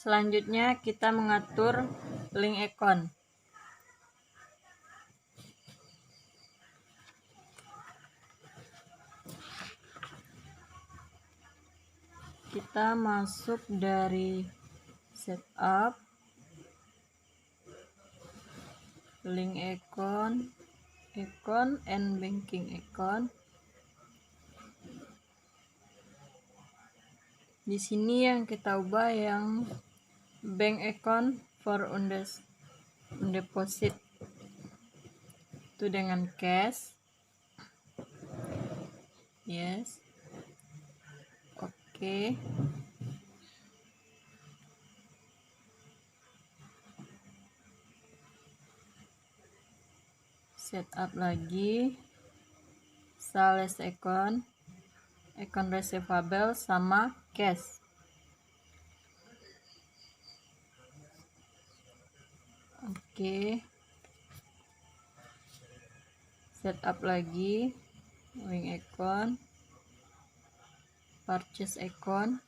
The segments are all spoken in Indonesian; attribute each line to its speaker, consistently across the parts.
Speaker 1: Selanjutnya kita mengatur link account. Kita masuk dari setup, link account, and banking account. Di sini yang kita ubah yang bank account for on deposit itu dengan cash. Yes. Oke. Setup lagi sales account receivable sama cash. Oke. Setup lagi link account, purchase account.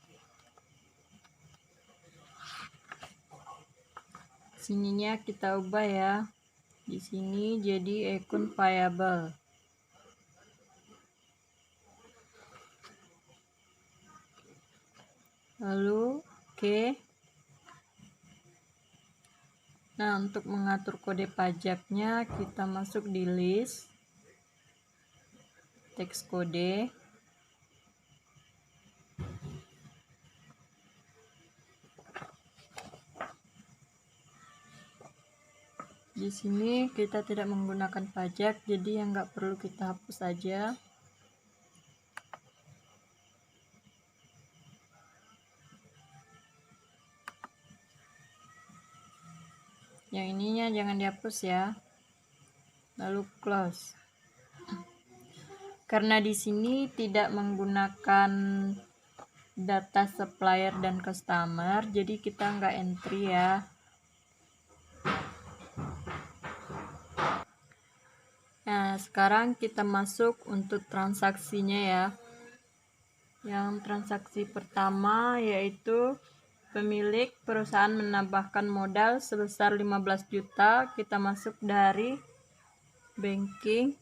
Speaker 1: Sininya kita ubah ya. Di sini jadi account payable. Lalu oke. Nah, untuk mengatur kode pajaknya kita masuk di list, teks kode. Di sini kita tidak menggunakan pajak, jadi yang nggak perlu kita hapus saja. Yang ininya jangan dihapus ya. Lalu close. Karena di sini tidak menggunakan data supplier dan customer, jadi kita nggak entry ya. Nah, sekarang kita masuk untuk transaksinya ya. Yang transaksi pertama yaitu pemilik perusahaan menambahkan modal sebesar 15 juta. Kita masuk dari banking,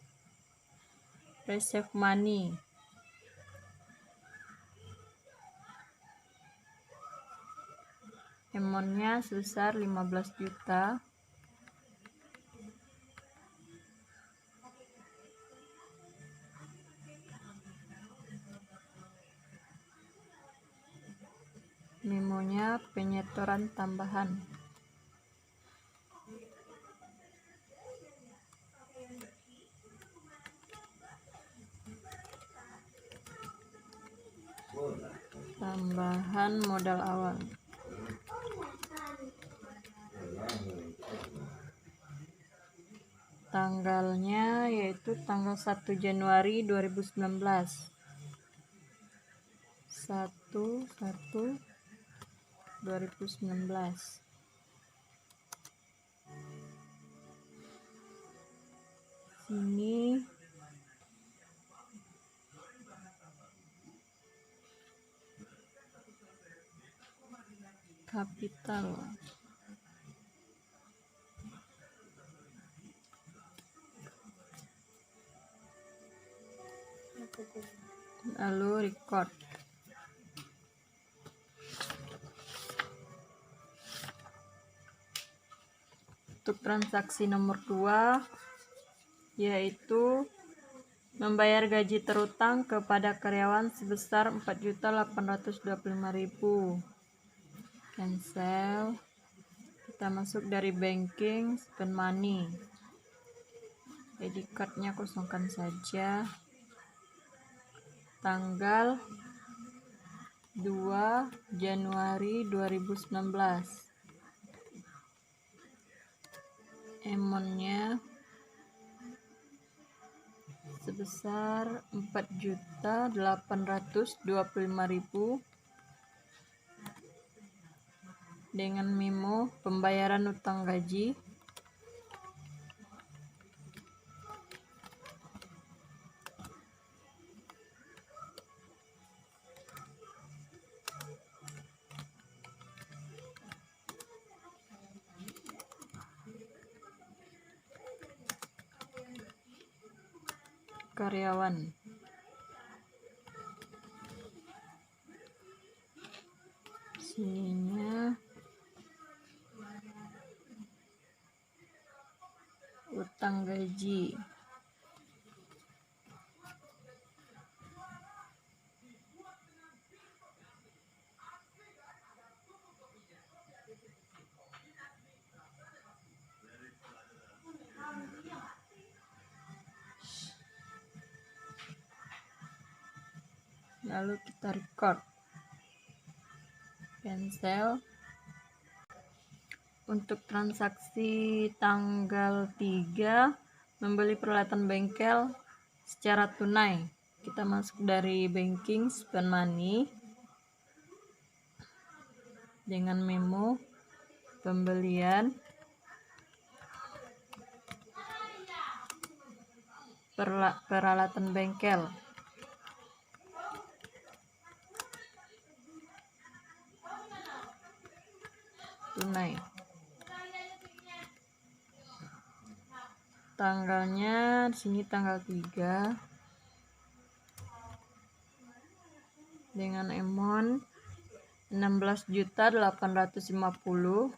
Speaker 1: receive money. Amount-nya sebesar 15 juta. Memonya penyetoran tambahan. Tambahan modal awal. Tanggalnya yaitu tanggal 1 Januari 2019. 1/1/2019. Sini kapital. Lalu record. Untuk transaksi nomor 2 yaitu membayar gaji terutang kepada karyawan sebesar 4.825.000. Cancel. Kita masuk dari banking, spend money. Jadi cardnya kosongkan saja. Tanggal 2 Januari 2019. Amount-nya sebesar 4.825.000 dengan memo pembayaran utang gaji. karyawan. Sininya utang gaji. Lalu kita record, cancel. Untuk transaksi tanggal 3 membeli peralatan bengkel secara tunai, kita masuk dari banking spend money dengan memo pembelian peralatan bengkel. Tunai. Tanggalnya di sini tanggal 3 dengan amount 16.850.000.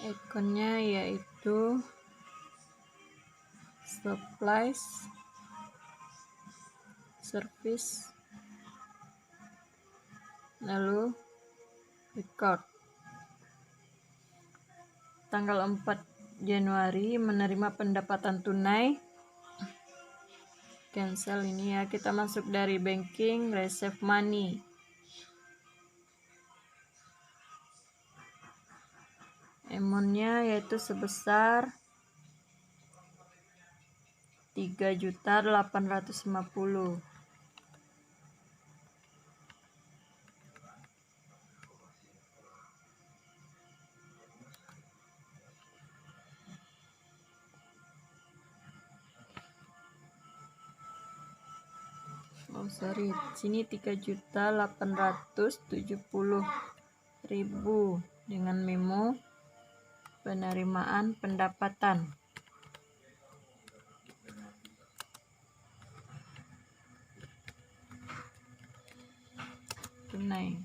Speaker 1: Ikonnya yaitu supplies, service, lalu record. Tanggal 4 Januari menerima pendapatan tunai, cancel ini ya. Kita masuk dari banking receive money, amountnya yaitu sebesar 3.850.000. Sini 3.870.000 dengan memo penerimaan pendapatan. Tunai.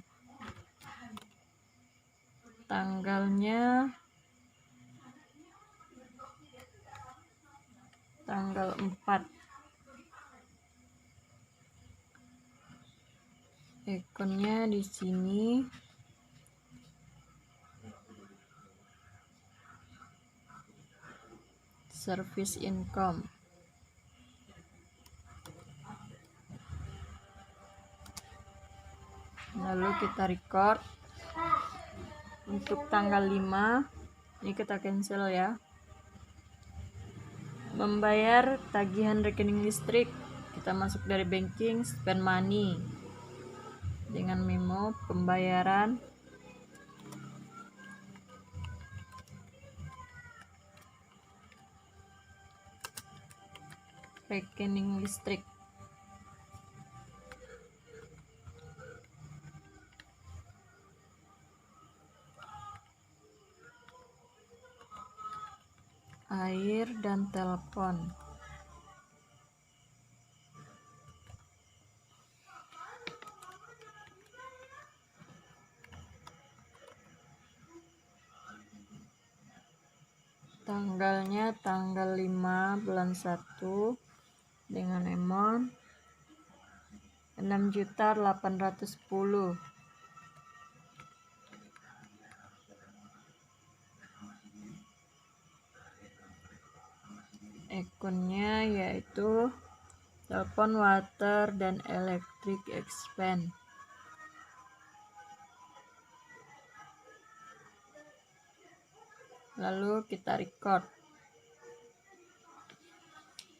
Speaker 1: Tanggalnya tanggal 4. Ikonnya di sini service income. Lalu kita record. Untuk tanggal 5 ini kita cancel ya. Membayar tagihan rekening listrik, kita masuk dari banking spend money dengan memo pembayaran rekening listrik. Air dan telepon. Tanggalnya tanggal 5 bulan 1 dengan amount 6.810.000. Akunnya yaitu telepon, water, dan electric expense. Lalu kita record.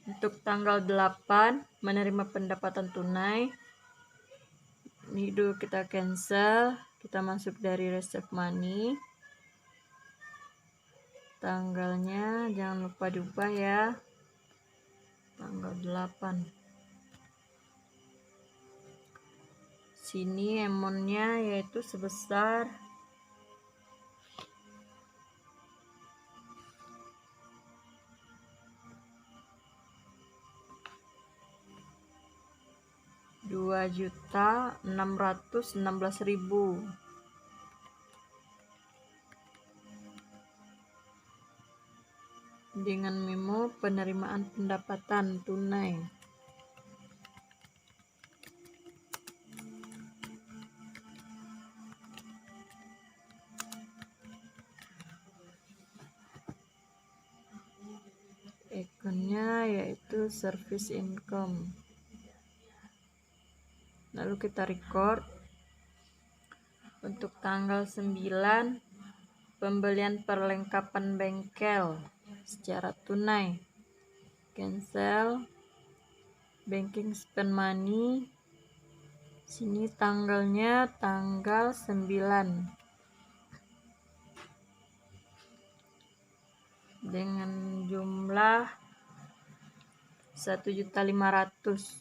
Speaker 1: Untuk tanggal 8 menerima pendapatan tunai, ini dulu kita cancel, kita masuk dari receive money. Tanggalnya jangan lupa diubah ya, tanggal 8. Sini amountnya yaitu sebesar 2.616.000. Dengan memo penerimaan pendapatan tunai. Ikonnya yaitu service income. Lalu kita record. Untuk tanggal 9, pembelian perlengkapan bengkel secara tunai. Cancel. Banking spend money. Sini tanggalnya tanggal 9. Dengan jumlah 1.500.000.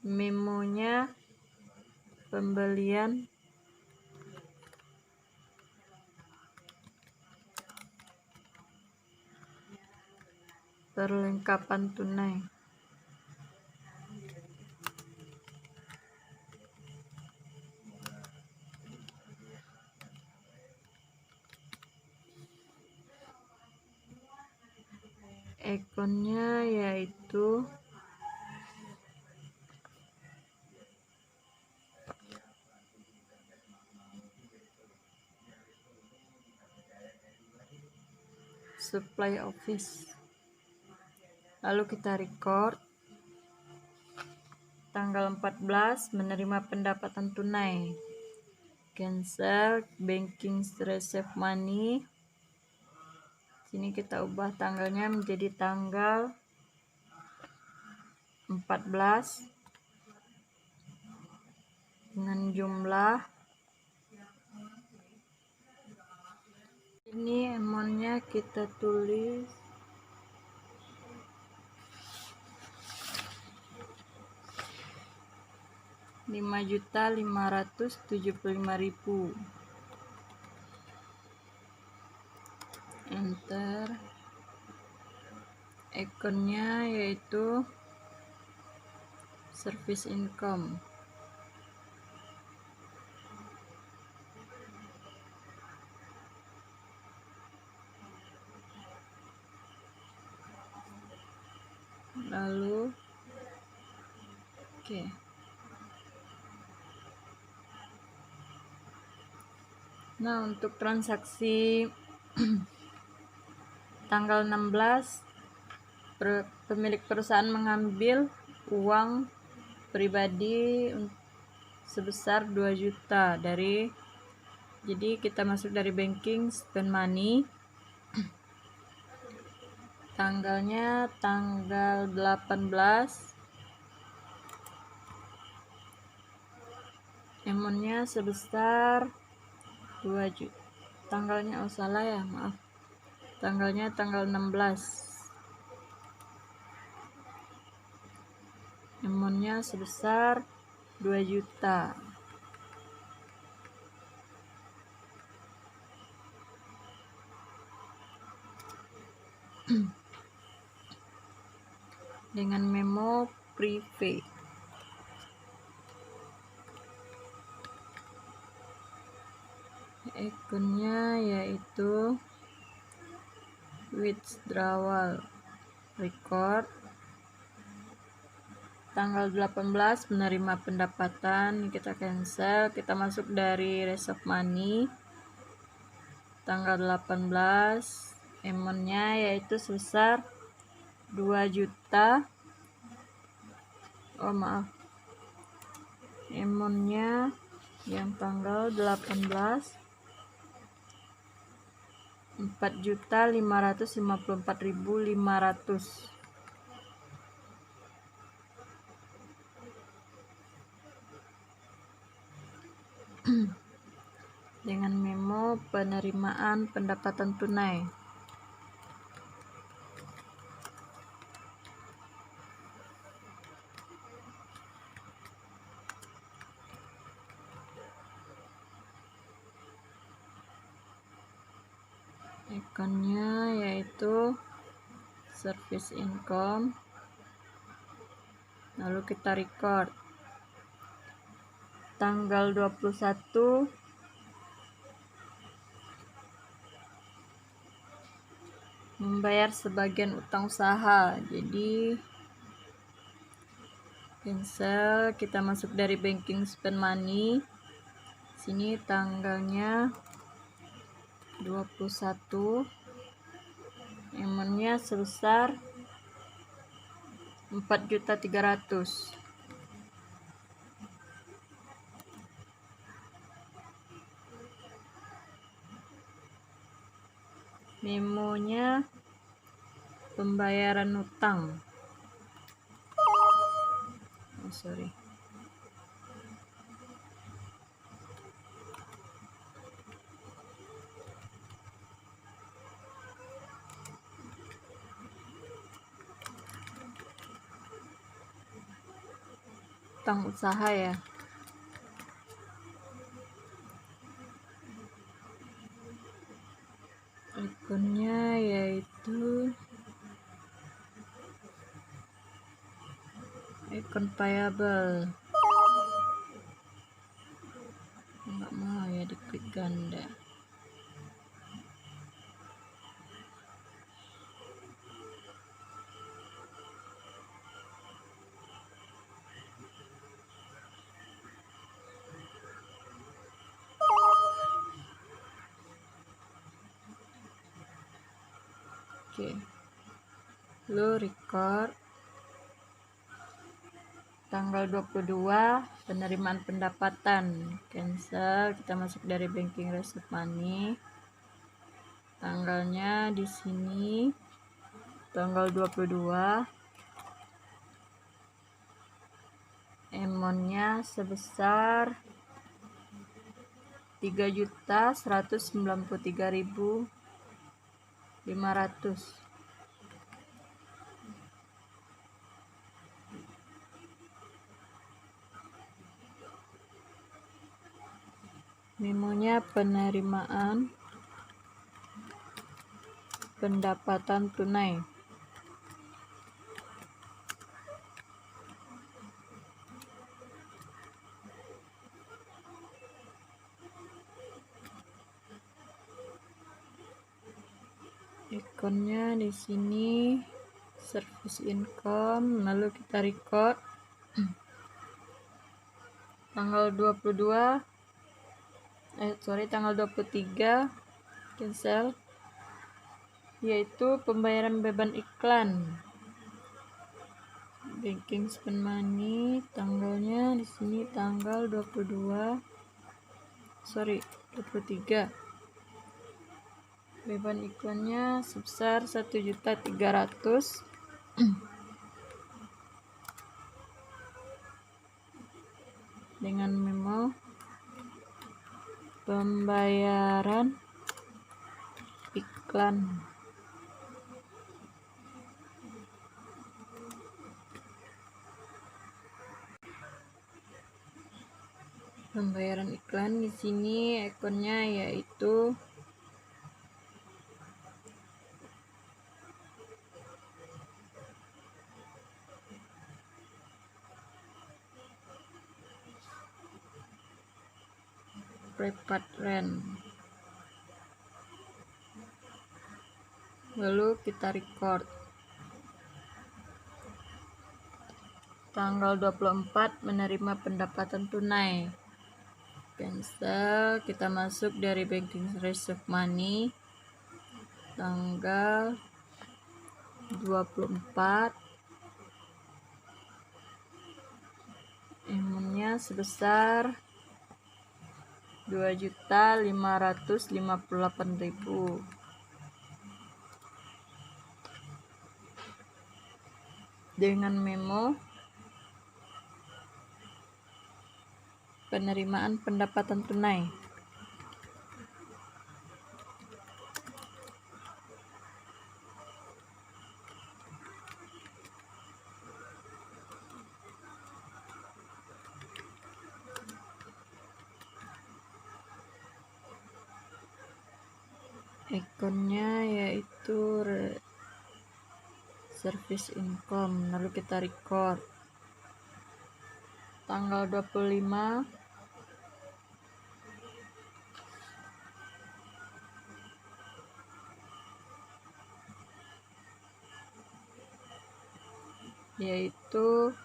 Speaker 1: Memonya pembelian perlengkapan tunai. Ikonnya yaitu supply office. Lalu kita record. Tanggal 14 menerima pendapatan tunai. Cancel banking receive money. Sini kita ubah tanggalnya menjadi tanggal 14 dengan jumlah ini amountnya kita tulis 5.575.000. Enter. Ikonnya yaitu service income. Lalu oke. Nah, untuk transaksi tanggal 16 pemilik perusahaan mengambil uang pribadi sebesar 2 juta jadi kita masuk dari banking spend money. Tanggalnya tanggal 18. Amountnya sebesar 2 juta. Tanggalnya salah ya, maaf. Tanggalnya tanggal 16. Amountnya sebesar 2 juta. Dengan memo prepay. Ikonnya yaitu withdrawal. Record. Tanggal 18 menerima pendapatan, kita cancel, kita masuk dari reserve money. Tanggal 18 amountnya yaitu sebesar 2 juta. Amountnya yang tanggal 18 4.554.500. Dengan memo penerimaan pendapatan tunai. Ikonnya yaitu service income, lalu kita record tanggal 21 membayar sebagian utang usaha. Jadi cancel, kita masuk dari banking spend money. Sini tanggalnya 21, amountnya sebesar 4.300.000. Memonya pembayaran utang. Sorry. Utang usaha ya. Akunnya yaitu akun payable. Nggak mau ya diklik ganda. Oke. Lalu record tanggal 22 penerimaan pendapatan, cancel, kita masuk dari banking receipt money. Tanggalnya di sini tanggal 22, amountnya sebesar 3.193.500. Memonya penerimaan pendapatan tunai. Ikonnya di sini service income, lalu kita record tanggal 23, cancel, yaitu pembayaran beban iklan. Banking spend money, tanggalnya di sini tanggal 23. Beban iklannya sebesar 1.300.000. Dengan memo pembayaran iklan. Pembayaran iklan di sini akunnya yaitu prepaid rent. Lalu kita record tanggal 24 menerima pendapatan tunai, cancel, kita masuk dari banking receipt money. Tanggal 24, amountnya sebesar 2.558.000. Dengan memo penerimaan pendapatan tunai. Ikonnya yaitu service income, lalu kita record. Tanggal 25 yaitu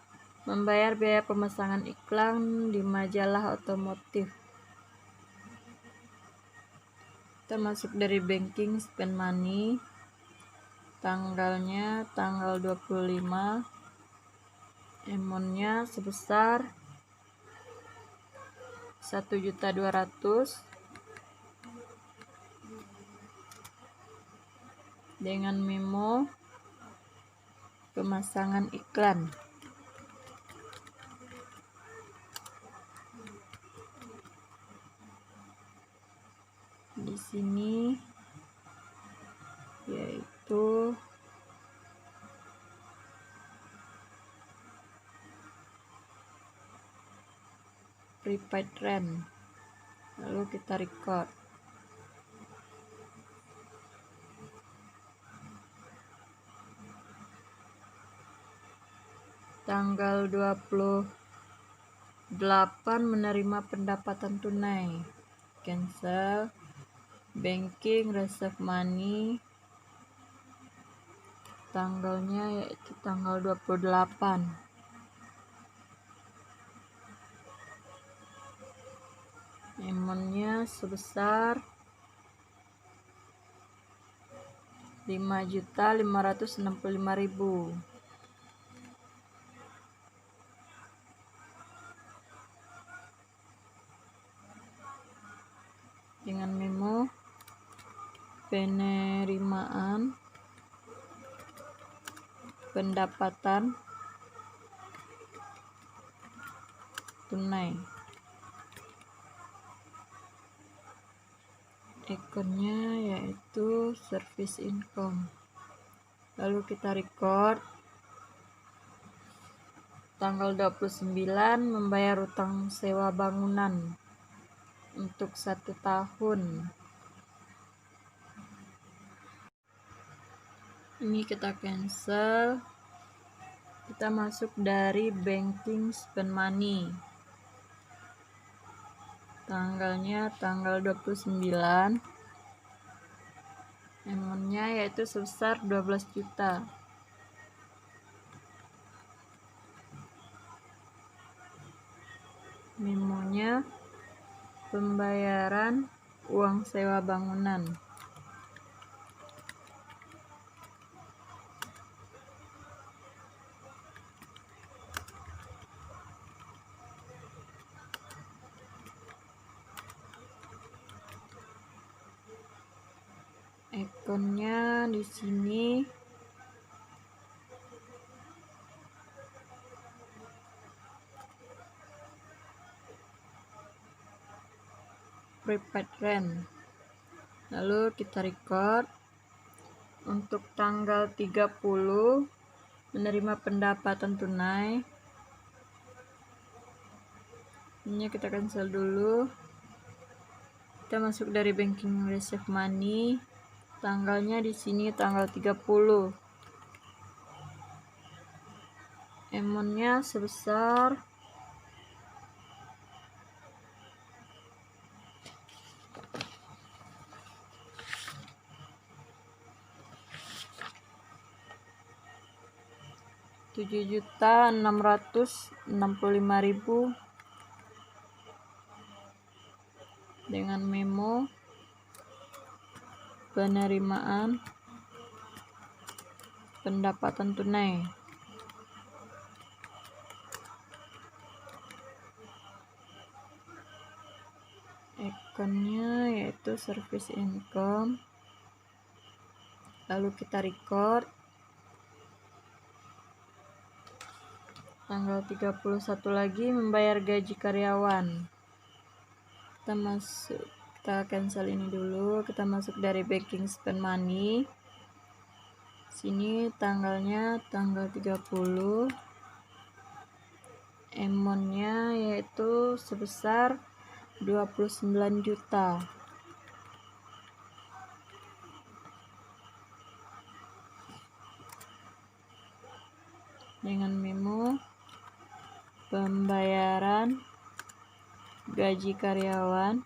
Speaker 1: membayar biaya pemasangan iklan di majalah otomotif. Kita masuk dari banking spend money, tanggalnya tanggal 25, amountnya sebesar 1.200.000 dengan memo pemasangan iklan. Di sini yaitu prepaid rent, lalu kita record. Tanggal 28 menerima pendapatan tunai, cancel. Banking reserve money, tanggalnya yaitu tanggal 28. Amountnya sebesar 5.565.000 dengan memo penerimaan pendapatan tunai. Ikonnya yaitu service income, lalu kita record. Tanggal 29 membayar utang sewa bangunan untuk 1 tahun. Ini kita cancel. Kita masuk dari banking spend money, tanggalnya tanggal 29, amountnya yaitu sebesar 12 juta. Memonya pembayaran uang sewa bangunan. Ikonnya di sini prepaid rent, lalu kita record. Untuk tanggal 30 menerima pendapatan tunai, ini kita cancel dulu. Kita masuk dari banking reserve money, tanggalnya di sini tanggal 30. Amountnya sebesar 7.665.000 dengan memo penerimaan pendapatan tunai. Ikonnya yaitu service income, lalu kita record. Tanggal 31 lagi membayar gaji karyawan. Kita cancel ini dulu. Kita masuk dari banking spend money. Sini tanggalnya tanggal 30. Amountnya yaitu sebesar 29 juta. dengan memo pembayaran gaji karyawan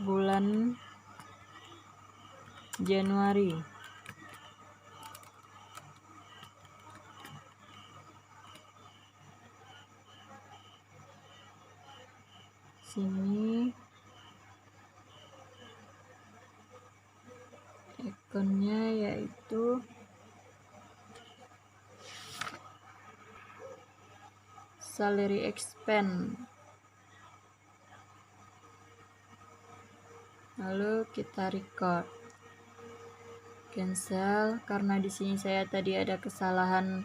Speaker 1: bulan Januari. Sini akunnya yaitu salary expense. Lalu kita record, cancel karena di sini saya tadi ada kesalahan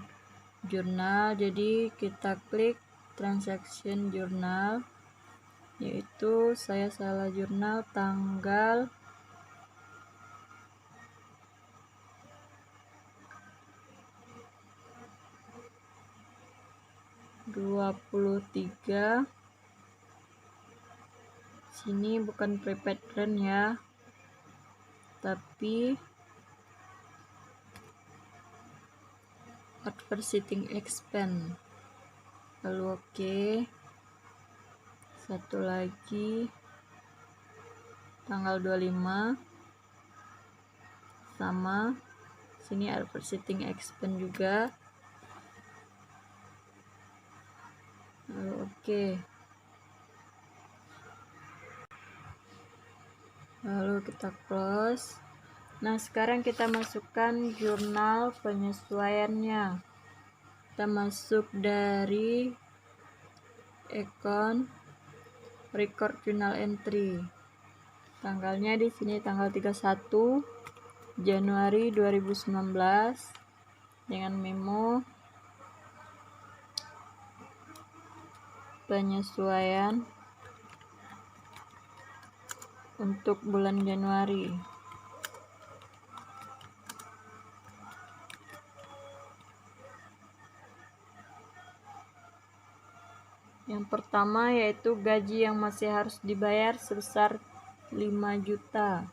Speaker 1: jurnal, jadi kita klik transaction jurnal, yaitu saya salah jurnal tanggal 23. Sini bukan prepaid run ya, tapi advertising expense. Lalu oke. Satu lagi tanggal 25 sama, sini advertising expense juga. Lalu oke. Lalu kita close. Nah, sekarang kita masukkan jurnal penyesuaiannya. Kita masuk dari account record journal entry. Tanggalnya di sini tanggal 31 Januari 2019 dengan memo penyesuaian untuk bulan Januari. Yang pertama yaitu gaji yang masih harus dibayar sebesar 5 juta.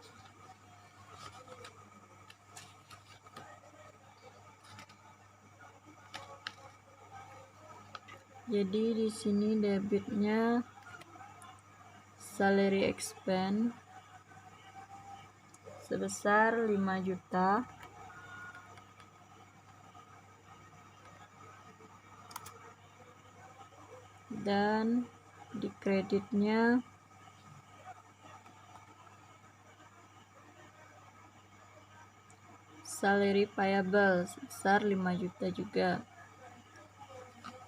Speaker 1: Jadi di sini debitnya salary expense sebesar 5 juta. Dan di kreditnya salary payable sebesar 5 juta juga.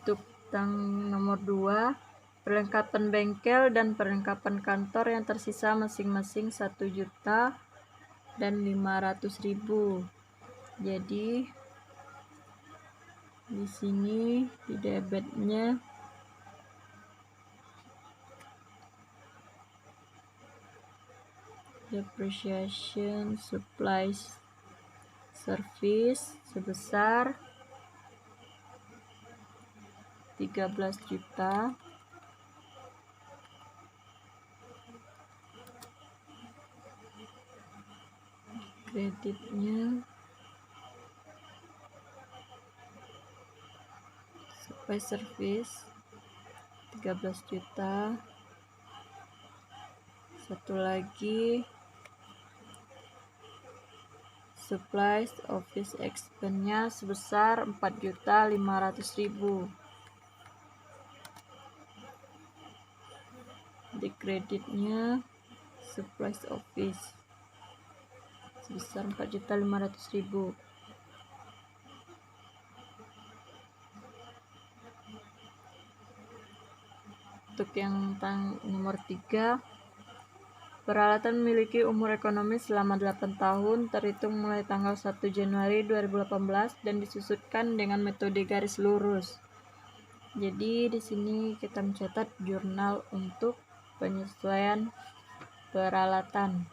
Speaker 1: Untuk nomor 2, perlengkapan bengkel dan perlengkapan kantor yang tersisa masing-masing 1 juta dan 500.000. Jadi di sini di debitnya depreciation supplies service sebesar 13 juta. Kreditnya supply service 13 juta. Satu lagi supplies office expense-nya sebesar 4.500.000. Di kreditnya supplies office sebesar 4.500.000. Untuk yang nomor 3, peralatan memiliki umur ekonomis selama 8 tahun terhitung mulai tanggal 1 Januari 2018 dan disusutkan dengan metode garis lurus. Jadi di sini kita mencatat jurnal untuk penyesuaian peralatan.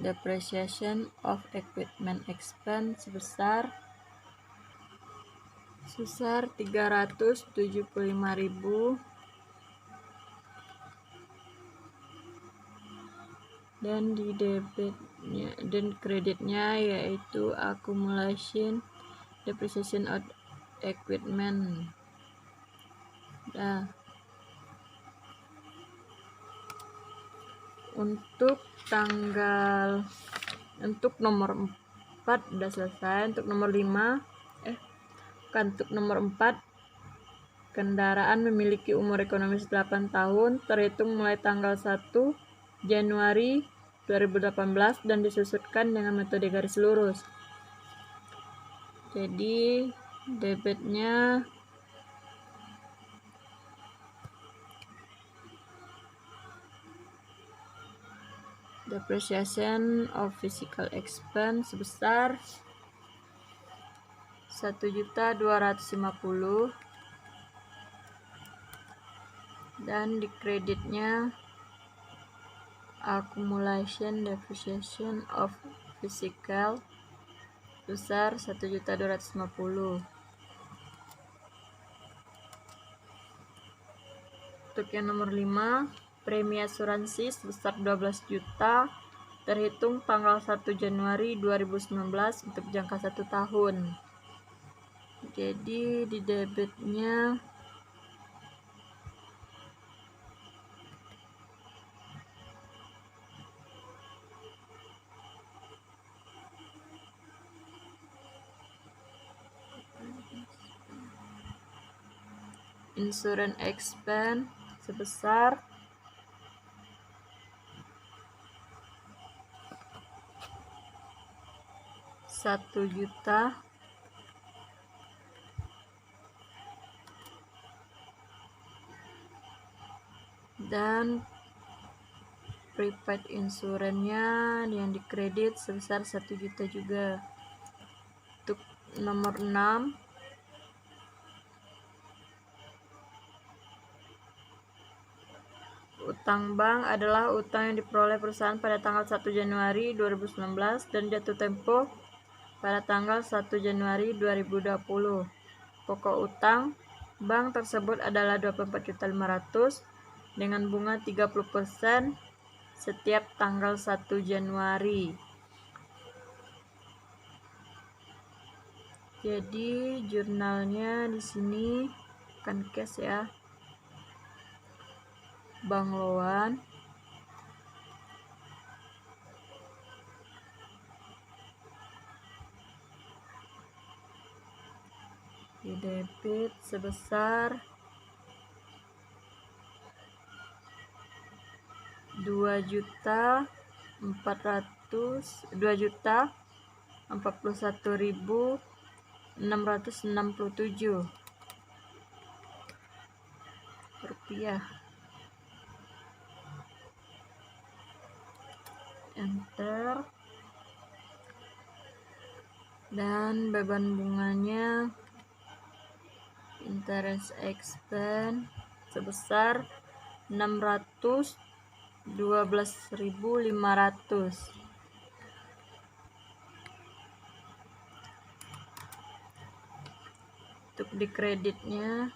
Speaker 1: Depreciation of equipment expense sebesar 375.000 Dan di debitnya dan kreditnya yaitu accumulation depreciation of equipment. Nah, untuk nomor 4 udah selesai. Untuk nomor 5 untuk nomor 4, kendaraan memiliki umur ekonomis 8 tahun terhitung mulai tanggal 1 Januari 2018 dan disusutkan dengan metode garis lurus. Jadi debitnya depreciation of physical expense sebesar 1.250.000 dan di kreditnya accumulation depreciation of physical besar 1.250.000. Untuk yang nomor 5, premi asuransi sebesar 12 juta terhitung tanggal 1 Januari 2019 untuk jangka 1 tahun. Jadi di debitnya insurance expense sebesar 1 juta dan prepaid insurance-nya yang dikredit sebesar 1 juta juga. Untuk nomor 6, utang bank adalah utang yang diperoleh perusahaan pada tanggal 1 Januari 2019 dan jatuh tempo pada tanggal 1 Januari 2020. Pokok utang bank tersebut adalah 24.500.000 dengan bunga 30% setiap tanggal 1 Januari. Jadi jurnalnya di sini bukan cash ya. Bank loan di debit sebesar 2.041.667 rupiah. Enter. Dan beban bunganya interest expense sebesar 612.500. Untuk di kreditnya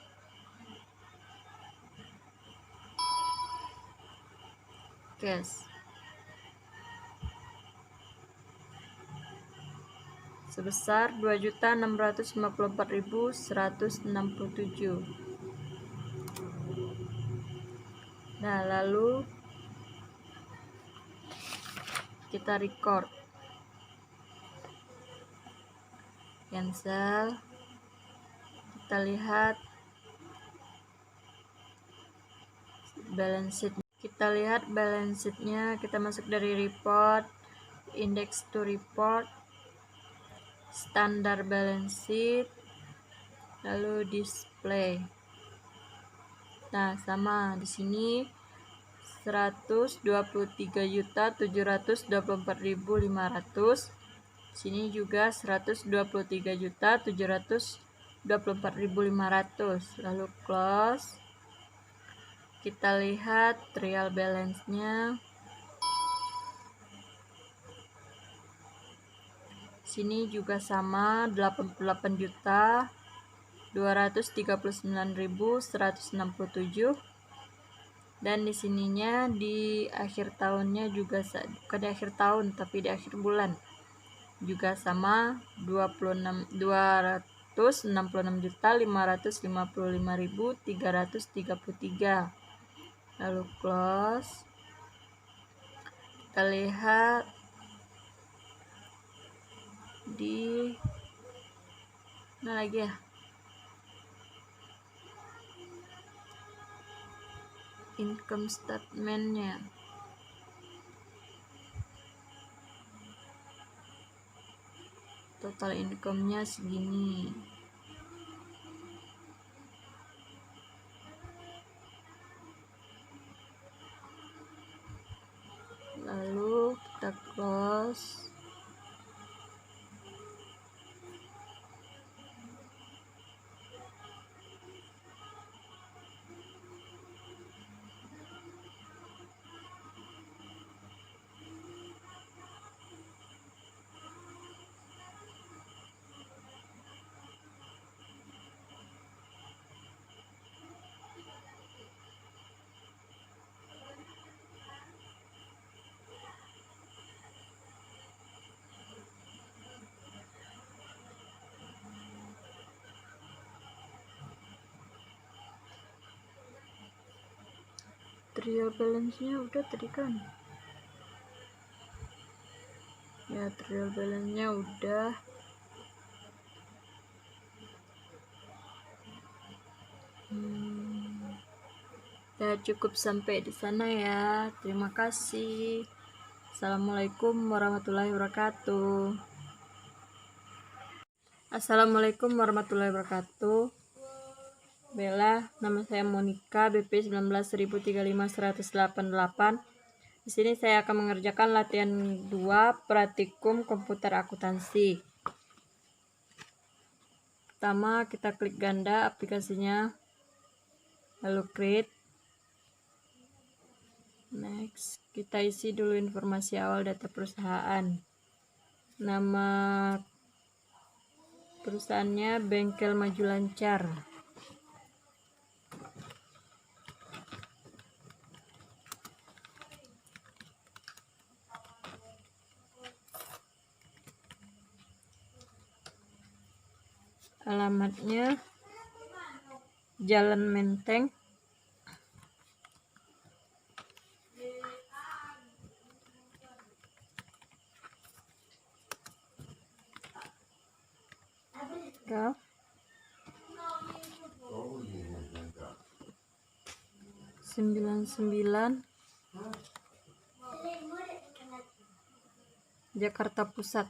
Speaker 1: cash sebesar 2.654.167. Nah, lalu kita record, cancel. Kita lihat balance sheet. Kita lihat balance sheet-nya. Kita masuk dari report, index to report, standar balance sheet, lalu display. Nah, sama di sini 123.724.500. Sini juga 123.724.500. Lalu close. Kita lihat trial balance-nya. Sini juga sama 88.239.167. Dan di sininya di akhir tahunnya juga bukan di akhir tahun tapi di akhir bulan juga sama 266.555.333. Lalu close. Kita lihat di mana lagi ya, income statementnya. Total income-nya segini. Lalu kita close. Trial balance-nya udah tadi kan ya, trial balance-nya udah. Ya cukup sampai di sana ya. Terima kasih. Assalamualaikum warahmatullahi wabarakatuh. Assalamualaikum warahmatullahi wabarakatuh. Bella, nama saya Monica, BP 19.035.188. Di sini saya akan mengerjakan latihan 2 praktikum komputer akuntansi. Pertama, kita klik ganda aplikasinya, lalu create. Next, kita isi dulu informasi awal data perusahaan. Nama perusahaannya Bengkel Maju Lancar. Alamatnya Jalan Menteng, Kaf 99 Jakarta Pusat.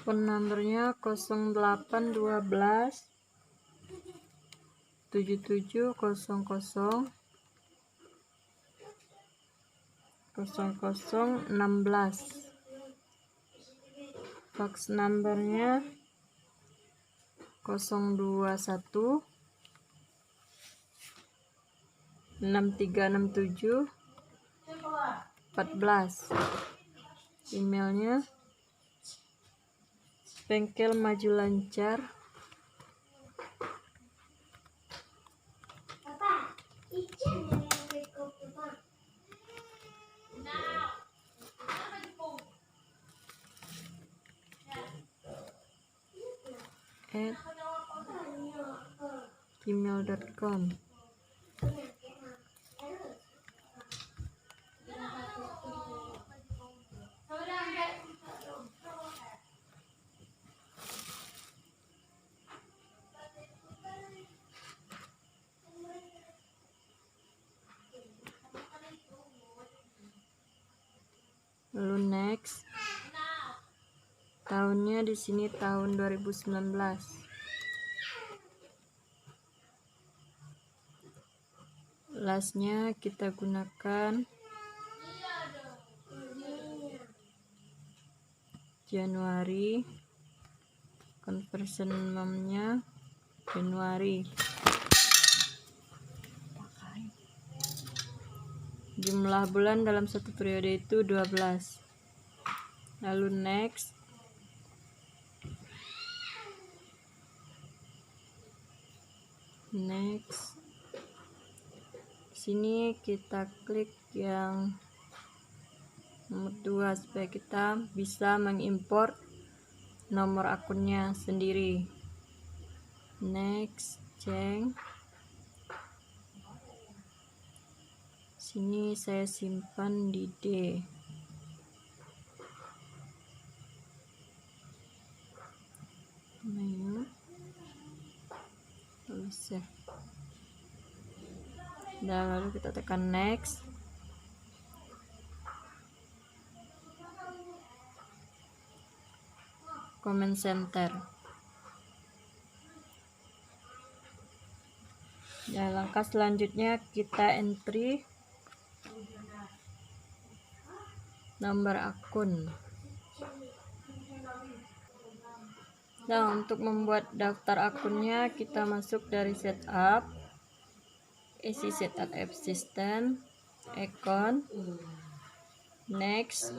Speaker 1: Phone numbernya 0812 7700 0016. Fax numbernya 021 6367 14. Emailnya Bengkel Maju Lancar @gmail.com. Lalu next, tahunnya di sini tahun 2019. Lastnya kita gunakan Januari, conversion month-nya Januari. Jumlah bulan dalam satu periode itu 12. Lalu next. Sini kita klik yang nomor 2 supaya kita bisa mengimport nomor akunnya sendiri. Next, ceng. Sini saya simpan di D. Lalu save. Dan lalu kita tekan next. Comment center. Dan langkah selanjutnya kita entry nomor akun. Nah, untuk membuat daftar akunnya kita masuk dari setup, isi setup assistant, account, next.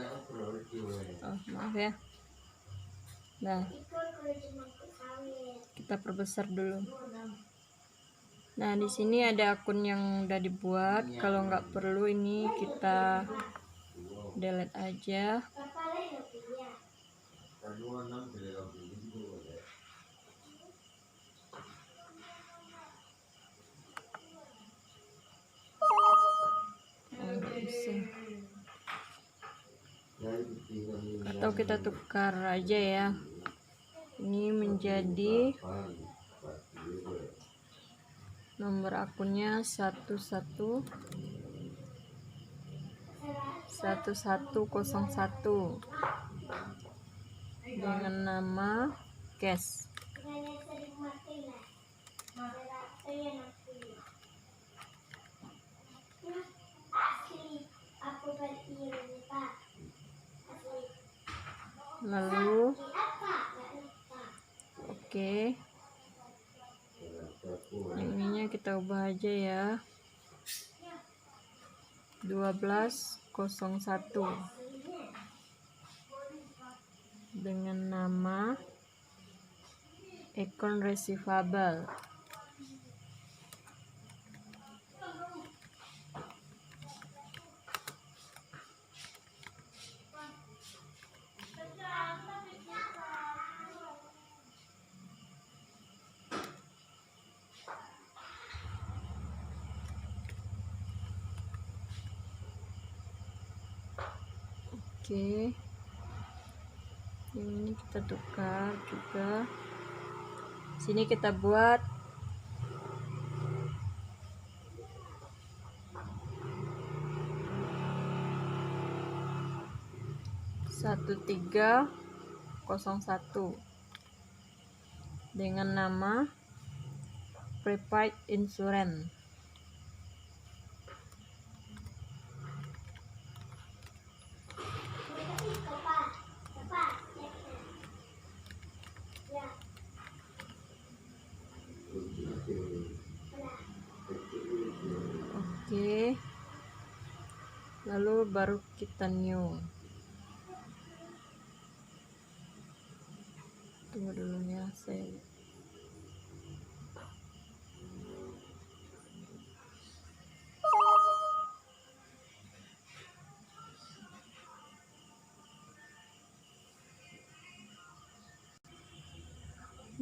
Speaker 1: Maaf ya. Nah, kita perbesar dulu. Nah, di sini ada akun yang udah dibuat. Kalau nggak perlu ini kita delete aja. Atau kita tukar aja ya. Ini menjadi nomor akunnya 1101 dengan nama cash. Lalu oke. Ininya kita ubah aja ya. 1201 dengan nama account receivable. Oke, ini kita tukar juga. Sini kita buat satu 1301 dengan nama prepaid insurance. Oke, lalu baru kita new. Tunggu dulu ya, saya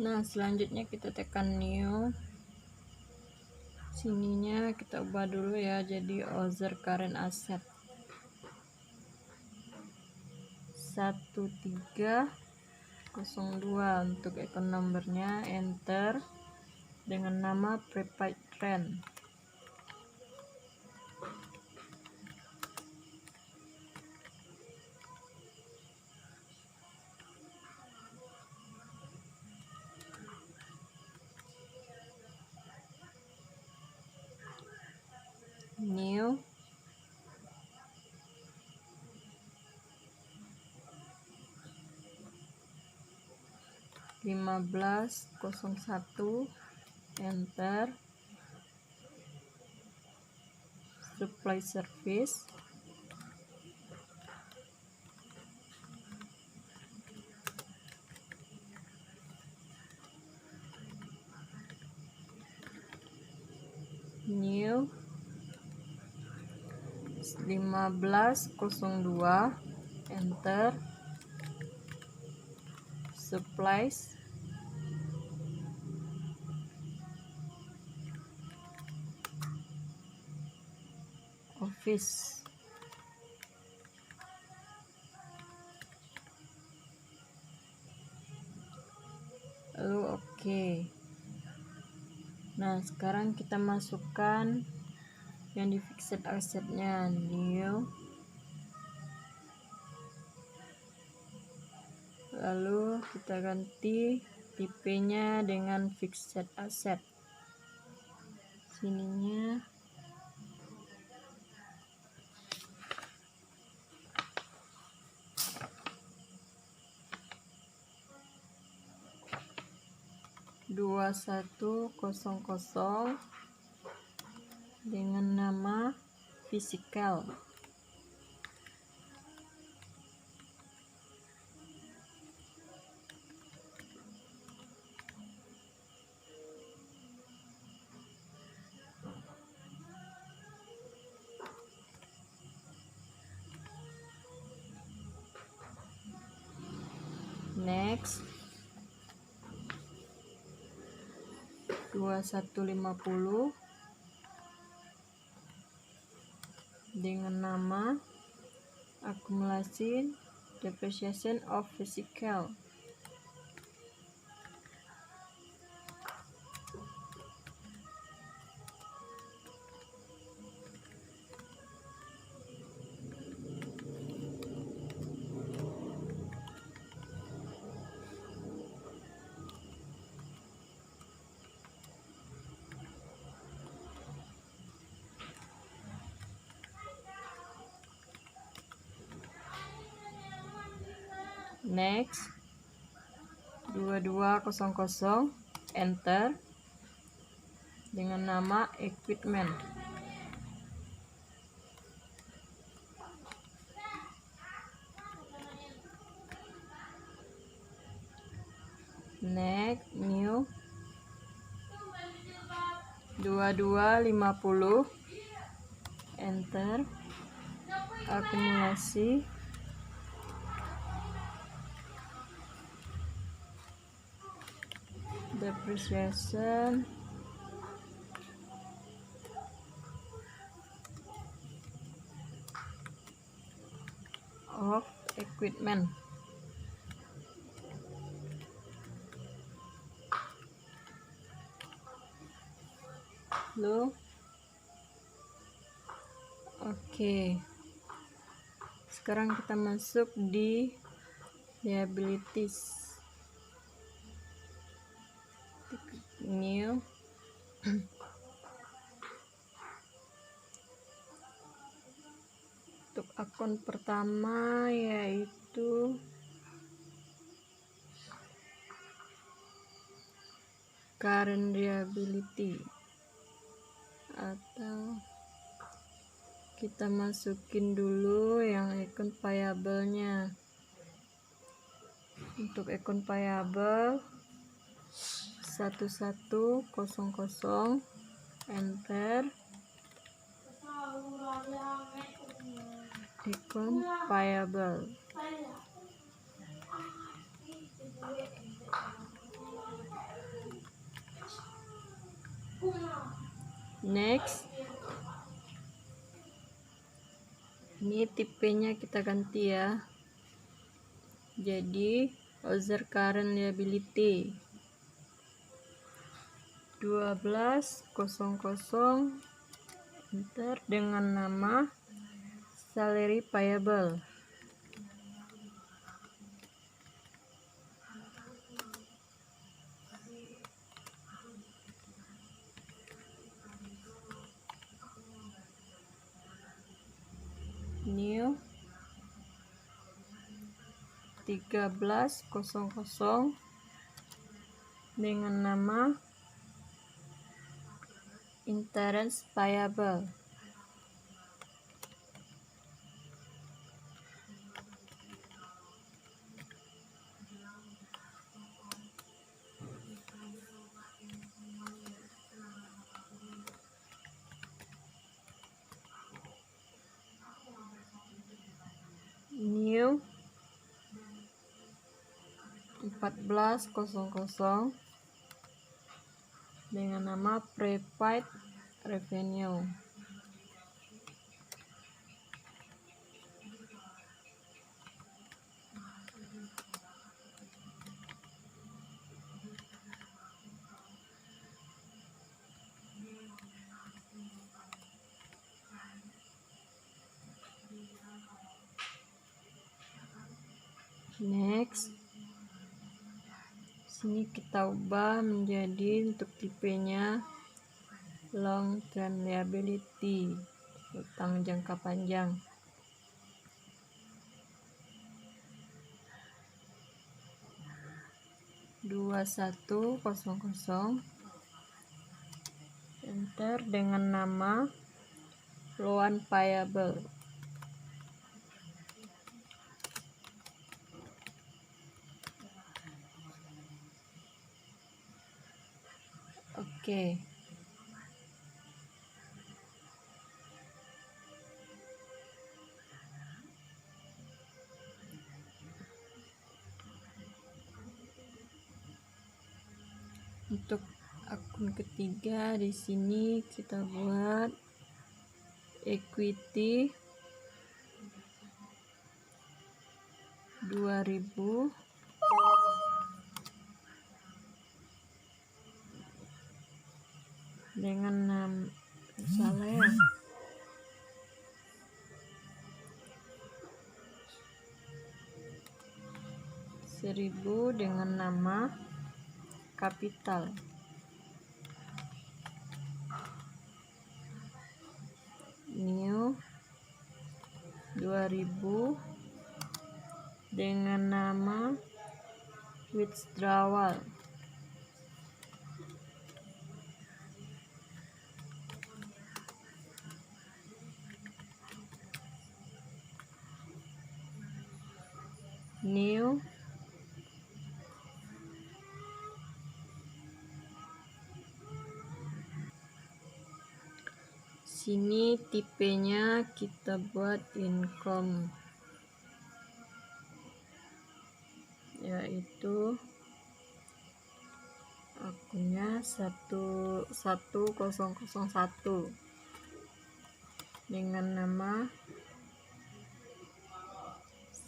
Speaker 1: Nah, selanjutnya kita tekan new. Sininya kita ubah dulu ya jadi other current asset 1302 untuk account numbernya, enter dengan nama prepaid rent. New, (1501), enter supply service. New 1502, enter. Supplies, office. Lalu oke. Nah, sekarang kita masukkan yang di fixed assetnya, new. Lalu kita ganti tipenya dengan fixed asset. Sininya dua satu kosong kosong dengan nama physical. Next 2150 dengan nama akumulasi depreciation of physical. Next 2200, enter, dengan nama equipment. Next new 2250, enter, akumulasi depreciation of equipment. Loh, oke. Sekarang kita masuk di liabilities. New untuk akun pertama yaitu current liability, atau kita masukin dulu yang akun payable-nya. Untuk akun payable 1100, enter, akun payable. Next, ini tipenya kita ganti ya, jadi other current liability 1200, enter, dengan nama salary payable. New 1300 dengan nama interest payable. 1400 dengan nama Prepaid Revenue. Next, sini kita ubah menjadi untuk tipenya long term liability, utang jangka panjang. (2100) enter dengan nama loan payable. Oke. Untuk akun ketiga di sini kita buat equity 2000 dengan nama salah ya. 1000 dengan nama kapital. New 2000 dengan nama withdrawal. New sini tipenya kita buat income, yaitu akunnya 1001 dengan nama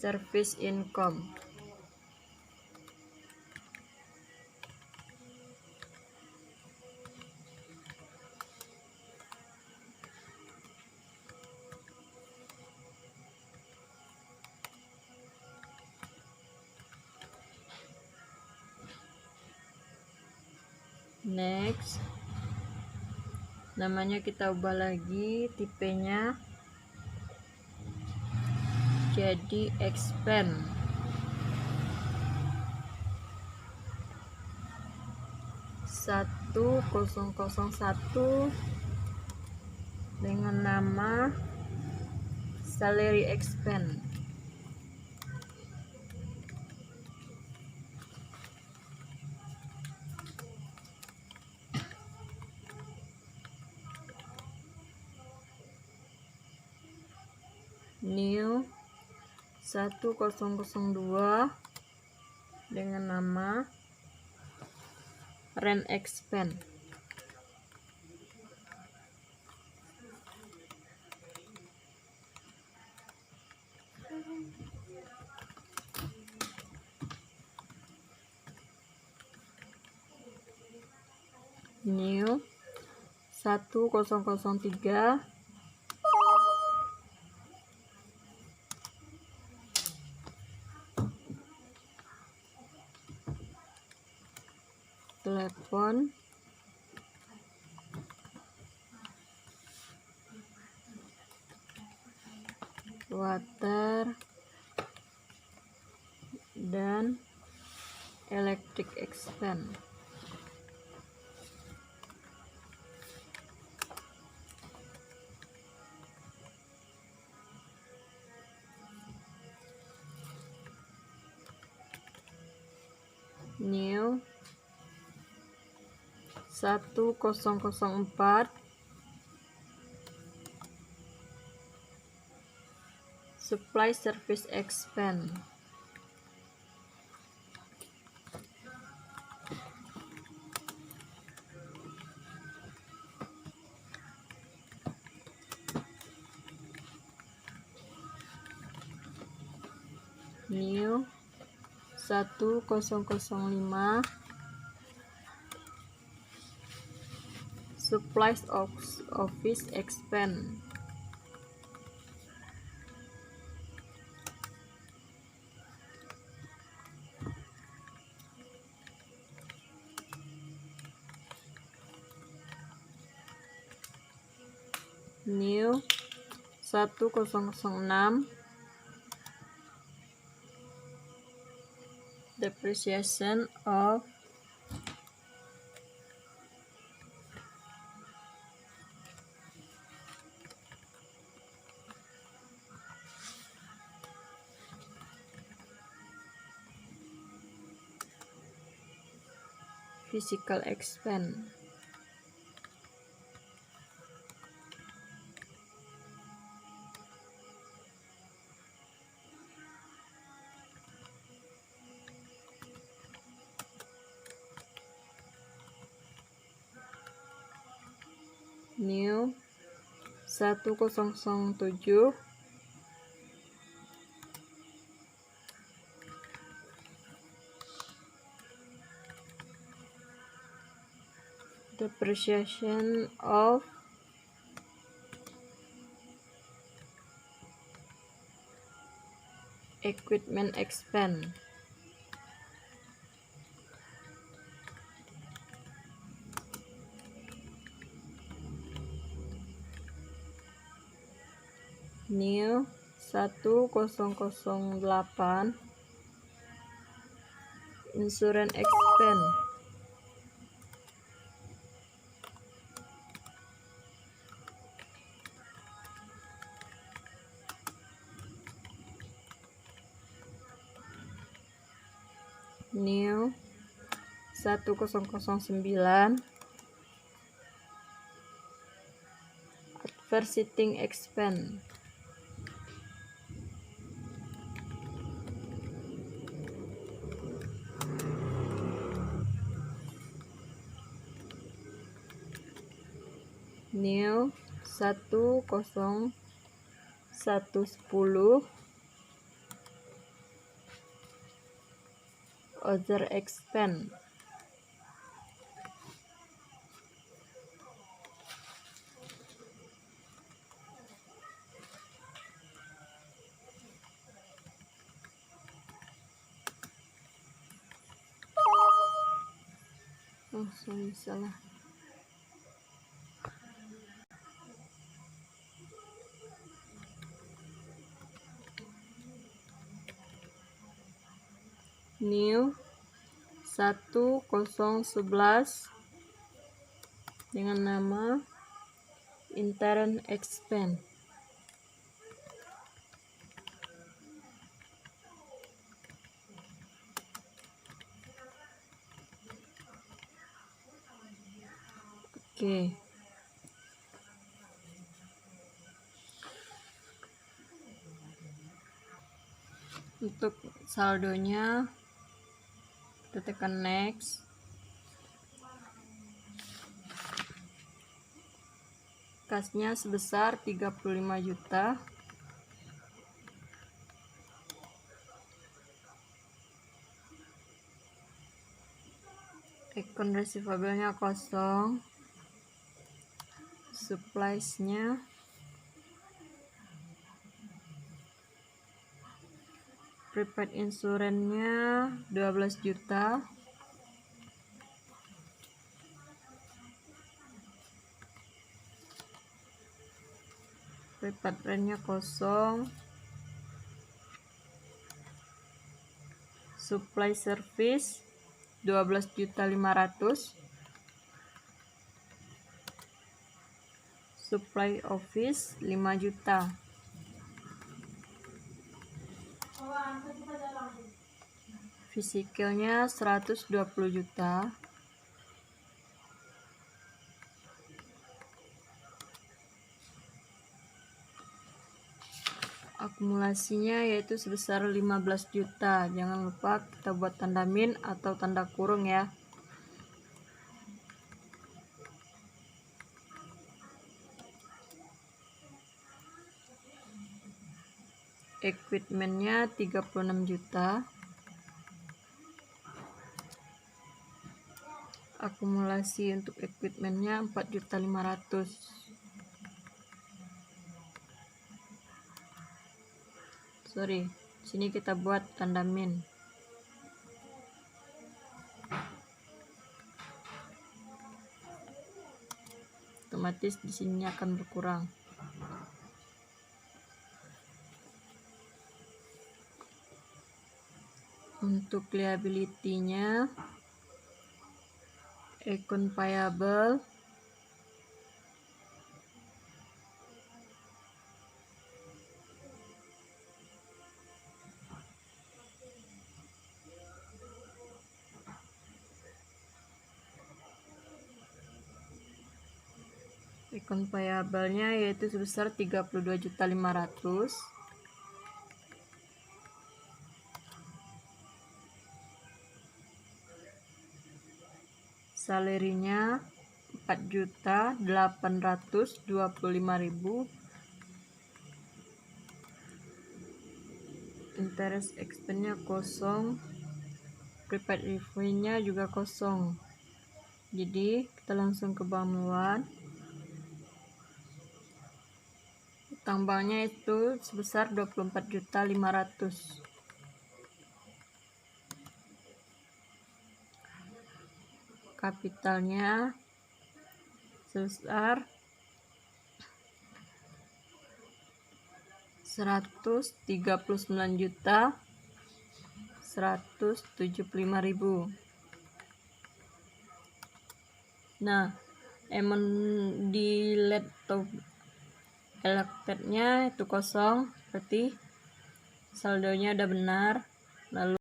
Speaker 1: service income. Next, namanya kita ubah lagi, tipenya jadi expand. (1001) dengan nama salary expense. New 1002 dengan nama rent expense. New 1003 telepon, water, dan electric expense. New 1004 supply service expense. 1005 supplies of office expense. New 1006 depreciation of physical expense. New 1007 depreciation of equipment expense. New 1008 insurance expense. New 1009 advertising expense. New 1010 other expense. Oh, sorry, salah. New 1011 dengan nama intern expense. Oke. Untuk saldonya kita tekan next. Kasnya sebesar 35 juta. Akun receivable-nya kosong. Supplies-nya prepaid insurance-nya 12 juta. Prepaid rent-nya kosong. Supply service 12.500.000. Supply office 5 juta. Physicalnya 120 juta. Akumulasinya yaitu sebesar 15 juta. Jangan lupa kita buat tanda min atau tanda kurung ya. Equipmentnya 36 juta. akumulasi untuk equipmentnya 4.500.000. Sini kita buat tanda min. Otomatis di sini akan berkurang. Untuk liability-nya, account payable nya yaitu sebesar 32.500.000. Salary-nya 4.825.000. Interest expense-nya kosong, prepaid revenue-nya juga kosong. Jadi kita langsung ke bank meluan. Utang banknya itu sebesar 24.500.000. Kapitalnya sebesar 139.175.000. Nah, emang di laptop elected-nya itu kosong, berarti saldonya udah benar. Lalu